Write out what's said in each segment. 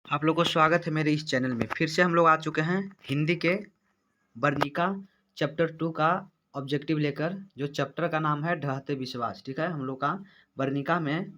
आप लोग को स्वागत है मेरे इस चैनल में। फिर से हम लोग आ चुके हैं हिंदी के वर्णिका चैप्टर 2 का ऑब्जेक्टिव लेकर, जो चैप्टर का नाम है ढहते विश्वास। ठीक है, हम लोग का वर्णिका में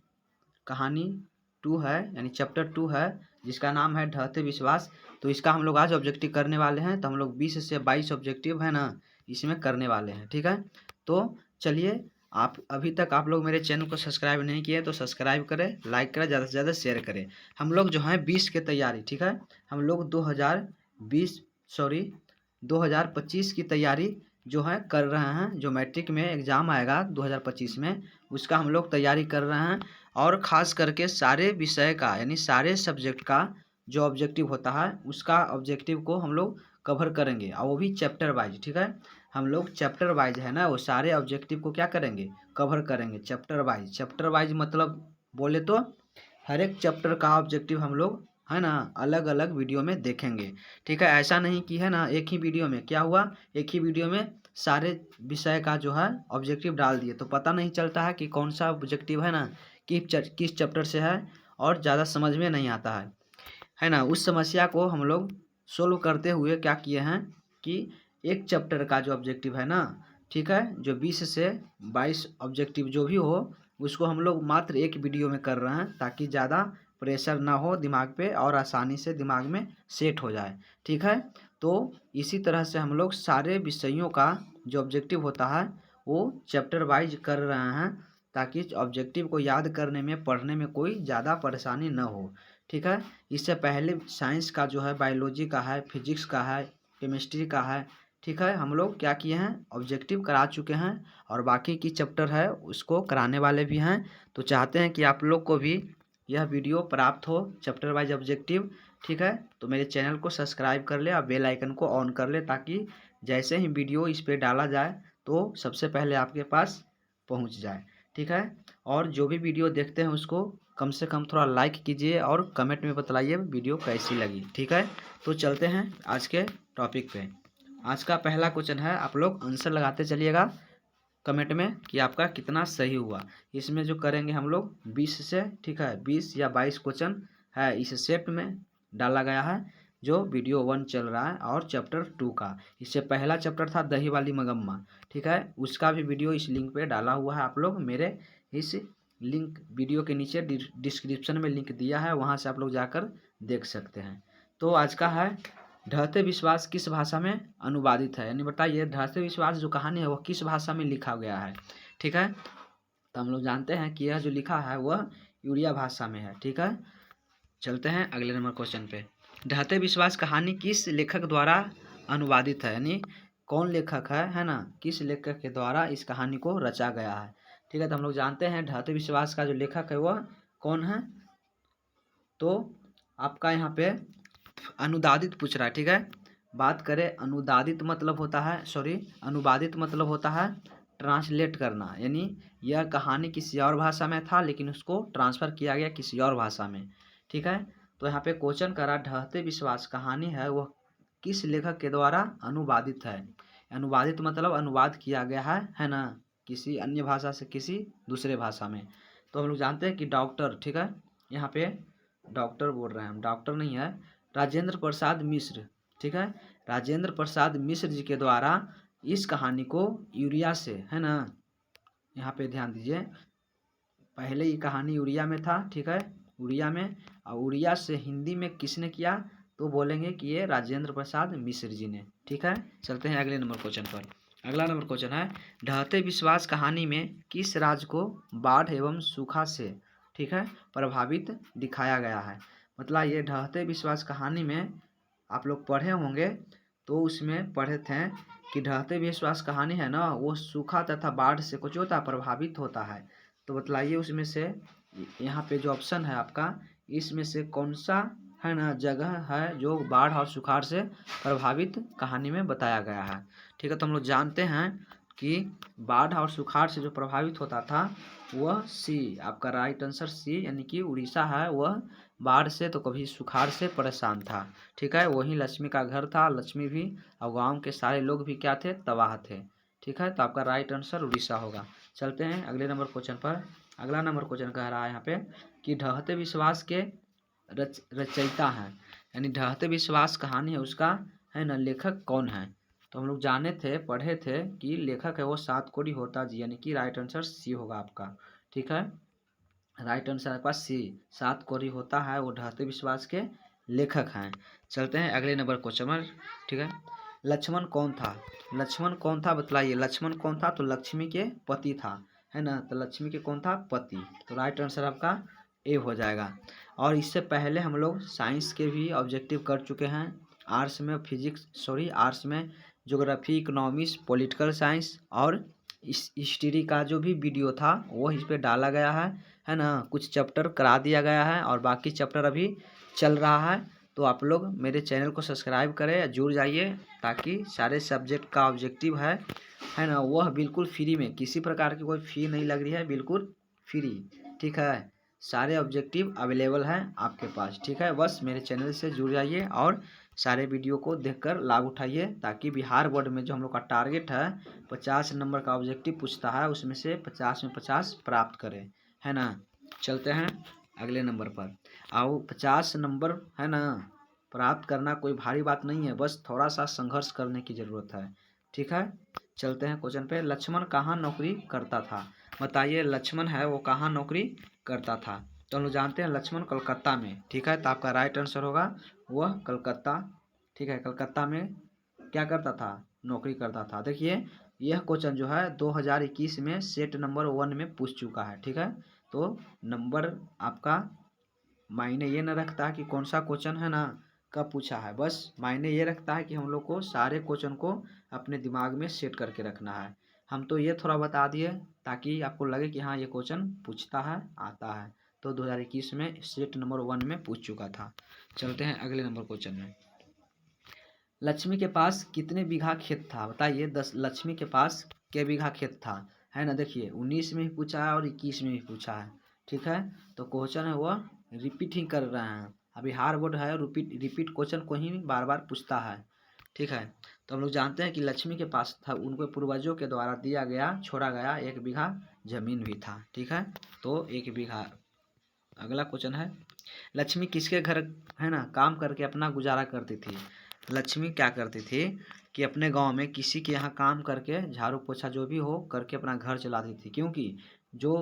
कहानी 2 है, यानी चैप्टर 2 है, जिसका नाम है ढहते विश्वास। तो इसका हम लोग आज ऑब्जेक्टिव करने वाले हैं। तो हम लोग 20 से 22 ऑब्जेक्टिव है ना, इसमें करने वाले हैं। ठीक है, तो चलिए, आप अभी तक आप लोग मेरे चैनल को सब्सक्राइब नहीं किए तो सब्सक्राइब करें, लाइक करें, ज़्यादा से ज़्यादा शेयर करें। हम लोग जो हैं 20 की तैयारी, ठीक है, हम लोग 2025 की तैयारी जो है कर रहे हैं। जो मैट्रिक में एग्ज़ाम आएगा 2025 में, उसका हम लोग तैयारी कर रहे हैं। और ख़ास करके सारे विषय का, यानी सारे सब्जेक्ट का जो ऑब्जेक्टिव होता है, उसका ऑब्जेक्टिव को हम लोग कवर करेंगे, और वो भी चैप्टर वाइज। ठीक है, हम लोग चैप्टर वाइज है ना, वो सारे ऑब्जेक्टिव को क्या करेंगे, कवर करेंगे चैप्टर वाइज। चैप्टर वाइज मतलब बोले तो हर एक चैप्टर का ऑब्जेक्टिव हम लोग है ना अलग अलग वीडियो में देखेंगे। ठीक है, ऐसा नहीं कि है ना एक ही वीडियो में क्या हुआ, एक ही वीडियो में सारे विषय का जो है ऑब्जेक्टिव डाल दिए तो पता नहीं चलता है कि कौन सा ऑब्जेक्टिव है ना किस चैप्टर से है, और ज़्यादा समझ में नहीं आता है ना। उस समस्या को हम लोग सोल्व करते हुए क्या किए हैं कि एक चैप्टर का जो ऑब्जेक्टिव है ना, ठीक है, जो 20 से 22 ऑब्जेक्टिव जो भी हो, उसको हम लोग मात्र एक वीडियो में कर रहे हैं, ताकि ज़्यादा प्रेशर ना हो दिमाग पे और आसानी से दिमाग में सेट हो जाए। ठीक है, तो इसी तरह से हम लोग सारे विषयों का जो ऑब्जेक्टिव होता है वो चैप्टर वाइज कर रहे हैं, ताकि ऑब्जेक्टिव को याद करने में, पढ़ने में कोई ज़्यादा परेशानी न हो। ठीक है, इससे पहले साइंस का जो है, बायोलॉजी का है, फिजिक्स का है, केमिस्ट्री का है, ठीक है, हम लोग क्या किए हैं, ऑब्जेक्टिव करा चुके हैं, और बाकी की चैप्टर है उसको कराने वाले भी हैं। तो चाहते हैं कि आप लोग को भी यह वीडियो प्राप्त हो, चैप्टर वाइज ऑब्जेक्टिव। ठीक है, तो मेरे चैनल को सब्सक्राइब कर ले और बेल आइकन को ऑन कर ले, ताकि जैसे ही वीडियो इस पर डाला जाए तो सबसे पहले आपके पास पहुंच जाए। ठीक है, और जो भी वीडियो देखते हैं उसको कम से कम थोड़ा लाइक कीजिए और कमेंट में बतलाइए वीडियो कैसी लगी। ठीक है, तो चलते हैं आज के टॉपिक पे। आज का पहला क्वेश्चन है, आप लोग आंसर लगाते चलिएगा कमेंट में कि आपका कितना सही हुआ। इसमें जो करेंगे हम लोग 20 से, ठीक है, 20 या 22 क्वेश्चन है इस सेट में डाला गया है, जो वीडियो 1 चल रहा है, और चैप्टर 2 का। इससे पहला चैप्टर था दही वाली मगम्मा, ठीक है, उसका भी वीडियो इस लिंक पे डाला हुआ है। आप लोग मेरे इस लिंक वीडियो के नीचे डिस्क्रिप्शन में लिंक दिया है, वहाँ से आप लोग जाकर देख सकते हैं। तो आज का है ढहते विश्वास किस भाषा में अनुवादित है, यानी बताइए ढहते विश्वास जो कहानी है वह किस भाषा में लिखा गया है। ठीक है, तो हम लोग जानते हैं कि यह जो लिखा है वह उड़िया भाषा में है। ठीक है, चलते हैं अगले नंबर क्वेश्चन पे। ढहते विश्वास कहानी किस लेखक द्वारा अनुवादित है, यानी कौन लेखक है ना, किस लेखक के द्वारा इस कहानी को रचा गया है। ठीक है, तो हम लोग जानते हैं ढहते विश्वास का जो लेखक है वह कौन है। तो आपका यहाँ पे अनुदादित पूछ रहा है। ठीक है, बात करें अनुदादित मतलब होता है, सॉरी, अनुवादित मतलब होता है ट्रांसलेट करना, यानी यह कहानी किसी और भाषा में था लेकिन उसको ट्रांसफ़र किया गया किसी और भाषा में। ठीक है, तो यहाँ पे क्वेश्चन करा ढहते विश्वास कहानी है वह किस लेखक के द्वारा अनुवादित है। अनुवादित मतलब अनुवाद किया गया है ना, किसी अन्य भाषा से किसी दूसरे भाषा में। तो हम लोग जानते हैं कि डॉक्टर, ठीक है, यहाँ पे डॉक्टर बोल रहे हैं हम, डॉक्टर नहीं है, राजेंद्र प्रसाद मिश्र। ठीक है, राजेंद्र प्रसाद मिश्र जी के द्वारा इस कहानी को उड़िया से, है ना, यहाँ पे ध्यान दीजिए, पहले ये कहानी उड़िया में था, ठीक है, उड़िया में, और उड़िया से हिंदी में किसने किया, तो बोलेंगे कि ये राजेंद्र प्रसाद मिश्र जी ने। ठीक है, चलते हैं अगले नंबर क्वेश्चन पर। अगला नंबर क्वेश्चन है, ढहते विश्वास कहानी में किस राज्य को बाढ़ एवं सूखा से, ठीक है, प्रभावित दिखाया गया है। मतलब ये ढहते विश्वास कहानी में आप लोग पढ़े होंगे, तो उसमें पढ़े थे कि ढहते विश्वास कहानी है ना, वो सूखा तथा बाढ़ से कुछ होता प्रभावित होता है। तो बतलाइए उसमें से, यहाँ पे जो ऑप्शन है आपका, इसमें से कौन सा है ना जगह है जो बाढ़ और सुखाड़ से प्रभावित कहानी में बताया गया है। ठीक है, तो हम लोग जानते हैं कि बाढ़ और सुखाड़ से जो प्रभावित होता था वह सी, आपका राइट आंसर सी, यानी कि उड़ीसा है, वह बाढ़ से तो कभी सुखाड़ से परेशान था। ठीक है, वहीं लक्ष्मी का घर था, लक्ष्मी भी और गांव के सारे लोग भी क्या थे, तबाह थे। ठीक है, तो आपका राइट आंसर उड़ीसा होगा। चलते हैं अगले नंबर क्वेश्चन पर। अगला नंबर क्वेश्चन कह रहा है यहाँ पे कि ढहते विश्वास के रचयिता हैं, यानी ढहते विश्वास कहानी है उसका है ना लेखक कौन है। तो हम लोग जाने थे, पढ़े थे कि लेखक है वो सातकोड़ी होता जी, यानी कि राइट आंसर सी होगा आपका। ठीक है, राइट आंसर आपका सी, सातकोड़ी होता है वो ढहते विश्वास के लेखक हैं। चलते हैं अगले नंबर क्वेश्चन में। ठीक है, लक्ष्मण कौन था? लक्ष्मण कौन था बतलाइए। लक्ष्मण कौन था? तो लक्ष्मी के पति था, है ना। तो लक्ष्मी के कौन था? पति। तो राइट आंसर आपका ए हो जाएगा। और इससे पहले हम लोग साइंस के भी ऑब्जेक्टिव कर चुके हैं। आर्ट्स में आर्ट्स में ज्योग्राफी, इकोनॉमिक्स, पॉलिटिकल साइंस और इस हिस्ट्री का जो भी वीडियो था वो इस पे डाला गया है ना। कुछ चैप्टर करा दिया गया है और बाकी चैप्टर अभी चल रहा है। तो आप लोग मेरे चैनल को सब्सक्राइब करें या जुड़ जाइए, ताकि सारे सब्जेक्ट का ऑब्जेक्टिव है ना वह बिल्कुल फ्री में, किसी प्रकार की कोई फी नहीं लग रही है, बिल्कुल फ्री। ठीक है, सारे ऑब्जेक्टिव अवेलेबल हैं आपके पास। ठीक है, बस मेरे चैनल से जुड़ जाइए और सारे वीडियो को देखकर लाभ उठाइए, ताकि बिहार बोर्ड में जो हम लोग का टारगेट है 50 नंबर का ऑब्जेक्टिव पूछता है, उसमें से 50 में 50 प्राप्त करें, है ना। चलते हैं अगले नंबर पर। आओ, 50 नंबर है ना प्राप्त करना कोई भारी बात नहीं है, बस थोड़ा सा संघर्ष करने की ज़रूरत है। ठीक है, चलते हैं क्वेश्चन पे। लक्ष्मण कहाँ नौकरी करता था? बताइए, लक्ष्मण है वो कहाँ नौकरी करता था? तो हम लोग जानते हैं लक्ष्मण कलकत्ता में। ठीक है, तो आपका राइट आंसर होगा वह कलकत्ता। ठीक है, कलकत्ता में क्या करता था? नौकरी करता था। देखिए, यह क्वेश्चन जो है 2021 में सेट नंबर 1 में पूछ चुका है। ठीक है, तो नंबर आपका मायने ये न रखता कि कौन सा क्वेश्चन है ना कब पूछा है, बस मायने ये रखता है कि हम लोग को सारे क्वेश्चन को अपने दिमाग में सेट करके रखना है। हम तो ये थोड़ा बता दिए ताकि आपको लगे कि हाँ ये क्वेश्चन पूछता है, आता है। तो 2021 में सेट नंबर 1 में पूछ चुका था। चलते हैं अगले नंबर क्वेश्चन में। लक्ष्मी के पास कितने बीघा खेत था? बताइए, 10 लक्ष्मी के पास के बीघा खेत था, है ना। देखिए, 19 में भी पूछा है और 21 में भी पूछा है। ठीक है, तो क्वेश्चन है वह रिपीट ही कर रहे हैं। अभी हार बोर्ड है, रिपीट क्वेश्चन को ही बार बार पूछता है। ठीक है, तो हम लोग जानते हैं कि लक्ष्मी के पास था, उनको पूर्वजों के द्वारा दिया गया, छोड़ा गया 1 बीघा जमीन भी था। ठीक है, तो 1 बीघा। अगला क्वेश्चन है, लक्ष्मी किसके घर है ना काम करके अपना गुजारा करती थी? लक्ष्मी क्या करती थी कि अपने गांव में किसी के यहाँ काम करके, झाड़ू पोछा जो भी हो करके अपना घर चलाती थी। क्योंकि जो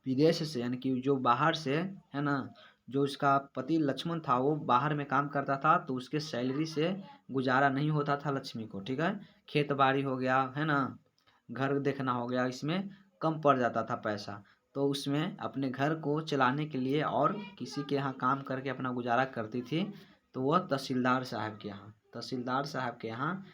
विदेश से, यानी कि जो बाहर से है ना, जो उसका पति लक्ष्मण था वो बाहर में काम करता था, तो उसके सैलरी से गुजारा नहीं होता था लक्ष्मी को। ठीक है, खेत बाड़ी हो गया, है ना, घर देखना हो गया, इसमें कम पड़ जाता था पैसा। तो उसमें अपने घर को चलाने के लिए और किसी के यहाँ काम करके अपना गुजारा करती थी। तो वह तहसीलदार साहब के यहाँ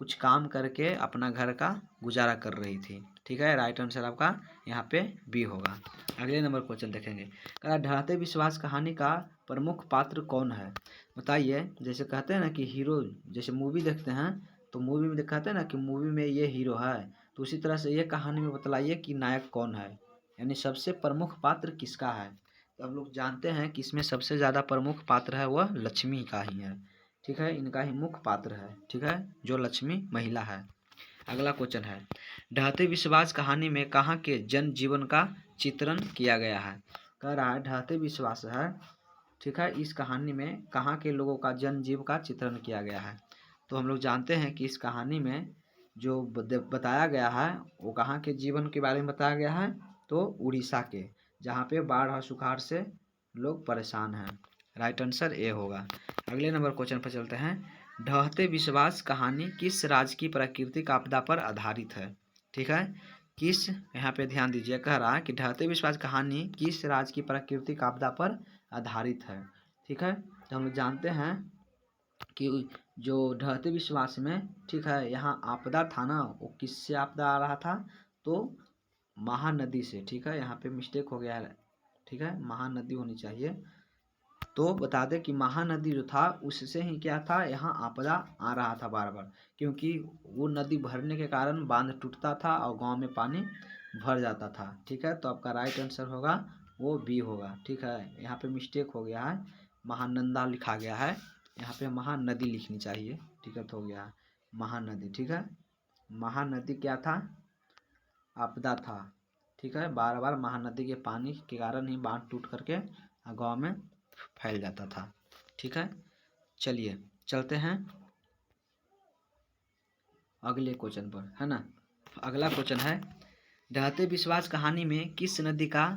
कुछ काम करके अपना घर का गुजारा कर रही थी। ठीक है, राइट आंसर आपका यहाँ पे बी होगा। अगले नंबर क्वेश्चन देखेंगे। कहा, ढाते विश्वास कहानी का प्रमुख पात्र कौन है? बताइए, जैसे कहते हैं ना कि हीरो, जैसे मूवी देखते हैं तो मूवी में दिखाते हैं ना कि मूवी में ये हीरो है, तो उसी तरह से ये कहानी में बतलाइए कि नायक कौन है, यानी सबसे प्रमुख पात्र किसका है। तो हम लोग जानते हैं कि इसमें सबसे ज़्यादा प्रमुख पात्र है वह लक्ष्मी का ही है। ठीक है, इनका ही मुख्य पात्र है। ठीक है, जो लक्ष्मी महिला है। अगला क्वेश्चन है, ढहते विश्वास कहानी में कहाँ के जन जीवन का चित्रण किया गया है? कह रहा है ढहते विश्वास है, ठीक है, इस कहानी में कहाँ के लोगों का जन जीव का चित्रण किया गया है? तो हम लोग जानते हैं कि इस कहानी में जो बताया गया है वो कहाँ के जीवन के बारे में बताया गया है, तो उड़ीसा के, जहाँ पे बाढ़ और सुखाड़ से लोग परेशान हैं। राइट आंसर ए होगा। अगले नंबर क्वेश्चन पर चलते हैं। ढहते विश्वास कहानी किस राज्य की प्राकृतिक आपदा पर आधारित है? ठीक है, किस, यहाँ पे ध्यान दीजिए, कह रहा है कि ढहते विश्वास कहानी किस राज्य की प्राकृतिक आपदा पर आधारित है। ठीक है, तो हम जानते हैं कि जो ढहते विश्वास में, ठीक है, यहाँ आपदा था ना, वो किससे आपदा आ रहा था? तो महानदी से। ठीक है, यहाँ पे मिस्टेक हो गया है। ठीक है, महानदी होनी चाहिए। तो बता दें कि महानदी जो था उससे ही क्या था, यहाँ आपदा आ रहा था बार बार, क्योंकि वो नदी भरने के कारण बांध टूटता था और गांव में पानी भर जाता था। ठीक है, तो आपका राइट आंसर होगा वो बी होगा। ठीक है, यहाँ पे मिस्टेक हो गया है, महानंदा लिखा गया है, यहाँ पे महानदी लिखनी चाहिए। दिक्कत हो गया है, महानदी। ठीक है, महानदी क्या था? आपदा था। ठीक है, बार बार महानदी के पानी के कारण ही बांध टूट करके गाँव में फैल जाता था। ठीक है, चलिए चलते हैं अगले क्वेश्चन पर, है ना। अगला क्वेश्चन है, रहते विश्वास कहानी में किस नदी का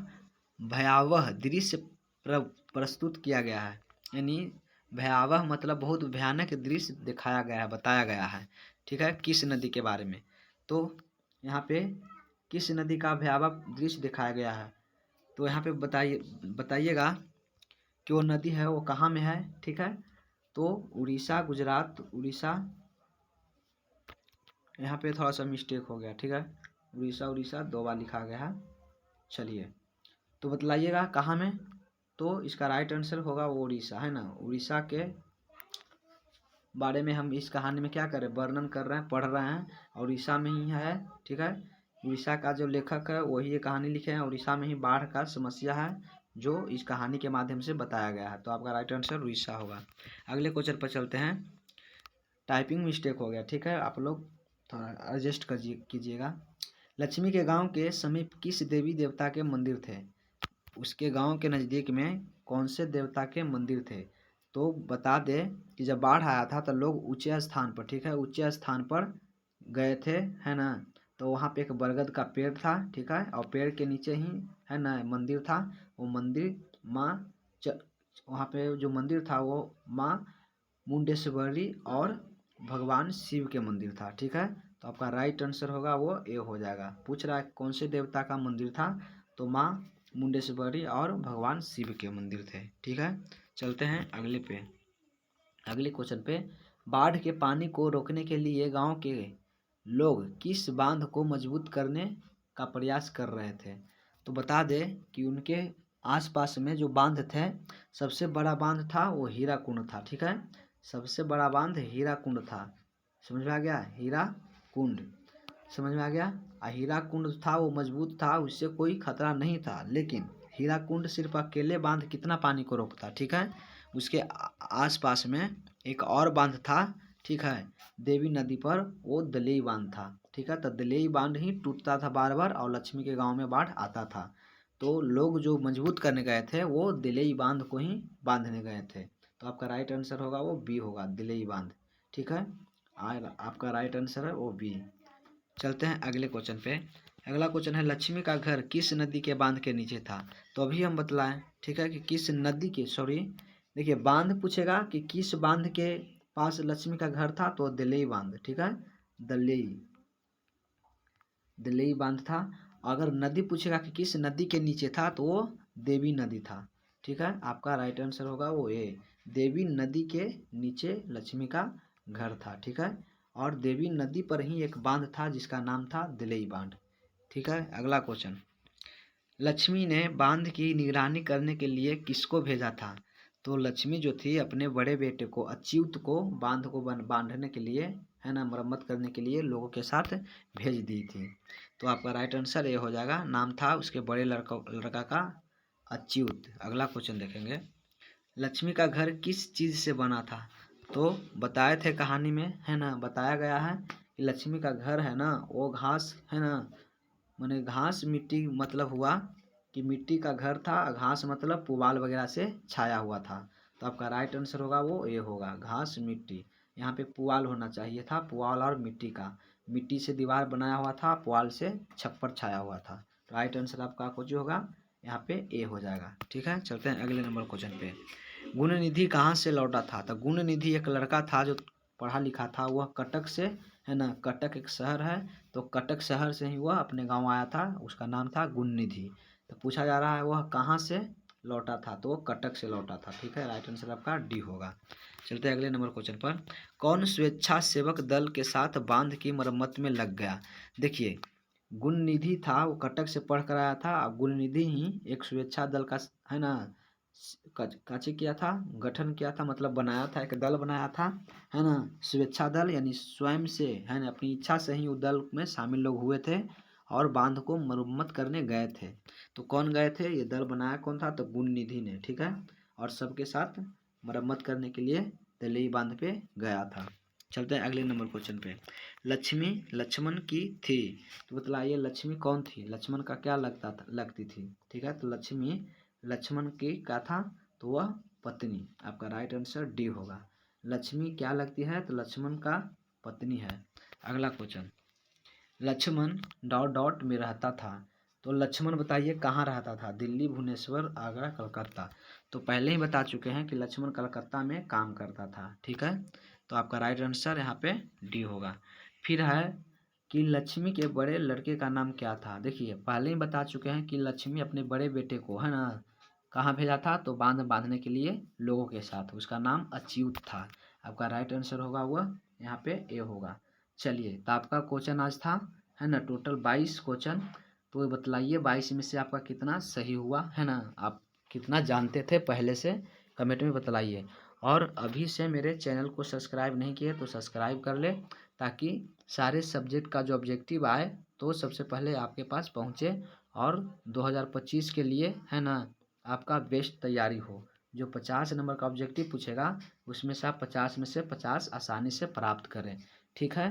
भयावह दृश्य प्रस्तुत किया गया है। यानी भयावह मतलब बहुत भयानक दृश्य दिखाया गया है, बताया गया है। ठीक है, किस नदी के बारे में, तो यहाँ पे किस नदी का भयावह दृश्य दिखाया गया है, तो यहाँ पे बताइएगा कि वो नदी है वो कहाँ में है। ठीक है, तो उड़ीसा, गुजरात, उड़ीसा, यहाँ पे थोड़ा सा मिस्टेक हो गया। ठीक है, उड़ीसा दो बार लिखा गया है। चलिए तो बतलाइएगा कहाँ में, तो इसका राइट आंसर होगा वो उड़ीसा, है ना। उड़ीसा के बारे में हम इस कहानी में क्या करें, वर्णन कर रहे हैं, पढ़ रहे हैं, उड़ीसा में ही है। ठीक है, उड़ीसा का जो लेखक है वही ये कहानी लिखे हैं। उड़ीसा में ही बाढ़ का समस्या है जो इस कहानी के माध्यम से बताया गया है, तो आपका राइट आंसर उड़ीसा होगा। अगले क्वेश्चन पर चलते हैं। टाइपिंग मिस्टेक हो गया, ठीक है, आप लोग थोड़ा एडजस्ट कीजिएगा। लक्ष्मी के गांव के समीप किस देवी देवता के मंदिर थे। उसके गांव के नज़दीक में कौन से देवता के मंदिर थे, तो बता दे कि जब बाढ़ आया था तो लोग ऊंचे स्थान पर, ठीक है, ऊंचे स्थान पर गए थे, है ना। तो वहाँ पे एक बरगद का पेड़ था, ठीक है, और पेड़ के नीचे ही, है ना, मंदिर था। वो मंदिर माँ वहाँ पे जो मंदिर था वो माँ मुंडेश्वरी और भगवान शिव के मंदिर था। ठीक है, तो आपका राइट आंसर होगा वो ए हो जाएगा। पूछ रहा है कौन से देवता का मंदिर था, तो माँ मुंडेश्वरी और भगवान शिव के मंदिर थे। ठीक है, चलते हैं अगले क्वेश्चन पे। बाढ़ के पानी को रोकने के लिए गांव के लोग किस बांध को मजबूत करने का प्रयास कर रहे थे, तो बता दे कि उनके आसपास में जो बांध थे, सबसे बड़ा बांध था वो हीराकुंड था। ठीक है, सबसे बड़ा बांध हीराकुंड था, समझ में आ गया, हीराकुंड समझ में आ गया। हीराकुंड था वो मजबूत था, उससे कोई खतरा नहीं था, लेकिन हीराकुंड सिर्फ अकेले बांध कितना पानी को रोकता। ठीक है, उसके आसपास में एक और बांध था, ठीक है, देवी नदी पर, वो दलेई बांध था। ठीक है, तो दलेई बांध ही टूटता था बार बार और लक्ष्मी के गांव में बाढ़ आता था। तो लोग जो मजबूत करने गए थे वो दलेई बांध को ही बांधने गए थे, तो आपका राइट आंसर होगा वो बी होगा, दलेई बांध। ठीक है, आपका राइट आंसर है वो बी। चलते हैं अगले क्वेश्चन पे। अगला क्वेश्चन है, लक्ष्मी का घर किस नदी के बांध के नीचे था, तो अभी हम बतलाएं, ठीक है, कि किस नदी के, सॉरी देखिए बांध पूछेगा कि किस बांध के पास लक्ष्मी का घर था, तो दलेई बांध। ठीक है, दलेई बांध था। अगर नदी पूछेगा कि किस नदी के नीचे था, तो वो देवी नदी था। ठीक है, आपका राइट आंसर होगा वो ए, देवी नदी के नीचे लक्ष्मी का घर था। ठीक है, और देवी नदी पर ही एक बांध था जिसका नाम था दलेई बांध। ठीक है, अगला क्वेश्चन, लक्ष्मी ने बांध की निगरानी करने के लिए किसको भेजा था, तो लक्ष्मी जो थी अपने बड़े बेटे को अच्युत को बांध को बांधने के लिए, है ना, मरम्मत करने के लिए लोगों के साथ भेज दी थी, तो आपका राइट आंसर ये हो जाएगा। नाम था उसके बड़े लड़का का अच्युत। अगला क्वेश्चन देखेंगे, लक्ष्मी का घर किस चीज़ से बना था, तो बताए थे कहानी में, है ना, बताया गया है कि लक्ष्मी का घर है ना वो घास, है ना, मैंने घास मिट्टी मतलब हुआ कि मिट्टी का घर था, घास मतलब पुआल वगैरह से छाया हुआ था, तो आपका राइट आंसर होगा वो ये होगा, घास मिट्टी। यहाँ पे पुआल होना चाहिए था, पुआल और मिट्टी का, मिट्टी से दीवार बनाया हुआ था, पुआल से छप्पर छाया हुआ था, तो राइट आंसर आपका कुछ होगा यहाँ पे ए हो जाएगा। ठीक है, चलते हैं अगले नंबर क्वेश्चन पे। गुण निधि कहाँ से लौटा था, तो गुण निधि एक लड़का था जो पढ़ा लिखा था, वह कटक से, है ना, कटक एक शहर है, तो कटक शहर से ही वह अपने गांव आया था, उसका नाम था गुण निधि। तो पूछा जा रहा है वह कहाँ से लौटा था, तो वह कटक से लौटा था। ठीक है, राइट आंसर आपका डी होगा। चलते हैं अगले नंबर क्वेश्चन पर, कौन स्वेच्छासेवक दल के साथ बांध की मरम्मत में लग गया। देखिए गुण निधि था वो कटक से पढ़ कर आया था, गुण निधि ही एक स्वेच्छा दल का, है ना, काची किया था, गठन किया था, मतलब बनाया था, एक दल बनाया था, है ना, स्वेच्छा दल, यानी स्वयं से, है ना, अपनी इच्छा से ही उस दल में शामिल लोग हुए थे और बांध को मरम्मत करने गए थे। तो कौन गए थे, ये दल बनाया कौन था, तो गुण निधि ने। ठीक है, और सबके साथ मरम्मत करने के लिए दलेई बांध पे गया था। चलते हैं अगले नंबर क्वेश्चन पे, लक्ष्मी लक्ष्मण की थी, तो बतलाइए लक्ष्मी कौन थी, लगती थी। ठीक है, तो लक्ष्मी लक्ष्मण की क्या था, तो वह पत्नी। आपका राइट आंसर डी होगा। लक्ष्मी क्या लगती है, तो लक्ष्मण का पत्नी है। अगला क्वेश्चन, लक्ष्मण डॉट डॉट में रहता था। तो लक्ष्मण बताइए कहाँ रहता था, दिल्ली, भुवनेश्वर, आगरा, कलकत्ता। तो पहले ही बता चुके हैं कि लक्ष्मण कलकत्ता में काम करता था। ठीक है, तो आपका राइट आंसर यहाँ पे डी होगा। फिर है कि लक्ष्मी के बड़े लड़के का नाम क्या था। देखिए पहले ही बता चुके हैं कि लक्ष्मी अपने बड़े बेटे को, है ना, कहाँ भेजा था, तो बांध बांधने के लिए लोगों के साथ। उसका नाम अच्युत था। आपका राइट आंसर होगा वह यहाँ पे ए होगा। चलिए, तो आपका क्वेश्चन आज था, है ना, टोटल 22 क्वेश्चन। तो बतलाइए 22 में से आपका कितना सही हुआ, है ना, आप कितना जानते थे पहले से, कमेंट में बतलाइए। और अभी से मेरे चैनल को सब्सक्राइब नहीं किए तो सब्सक्राइब कर ले, ताकि सारे सब्जेक्ट का जो ऑब्जेक्टिव आए तो सबसे पहले आपके पास पहुँचे, और 2025 के लिए, है ना, आपका बेस्ट तैयारी हो। जो 50 नंबर का ऑब्जेक्टिव पूछेगा उसमें से आप 50 में से 50 आसानी से प्राप्त करें। ठीक है,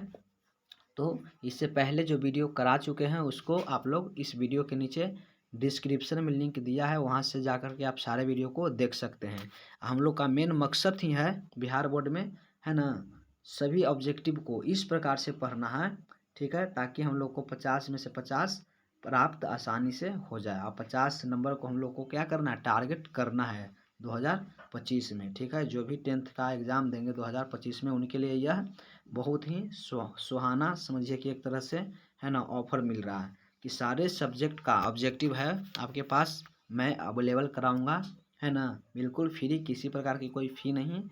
तो इससे पहले जो वीडियो करा चुके हैं उसको आप लोग इस वीडियो के नीचे डिस्क्रिप्शन में लिंक दिया है, वहाँ से जाकर के आप सारे वीडियो को देख सकते हैं। हम लोग का मेन मकसद ही है बिहार बोर्ड में, है ना, सभी ऑब्जेक्टिव को इस प्रकार से पढ़ना है। ठीक है, ताकि हम लोग को 50 में से 50 प्राप्त आसानी से हो जाए। और 50 नंबर को हम लोग को क्या करना है, टारगेट करना है 2025 में। ठीक है, जो भी 10th का एग्ज़ाम देंगे 2025 में, उनके लिए यह बहुत ही सुहाना समझिए कि एक तरह से, है ना, ऑफर मिल रहा है कि सारे सब्जेक्ट का ऑब्जेक्टिव है आपके पास, मैं अवेलेबल कराऊंगा, है ना, बिल्कुल फ्री, किसी प्रकार की कोई फ़ी नहीं,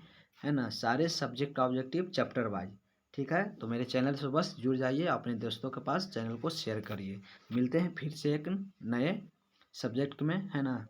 है ना, सारे सब्जेक्ट का ऑब्जेक्टिव चैप्टर वाइज। ठीक है, तो मेरे चैनल से बस जुड़ जाइए, अपने दोस्तों के पास चैनल को शेयर करिए। मिलते हैं फिर से एक नए सब्जेक्ट में, है ना।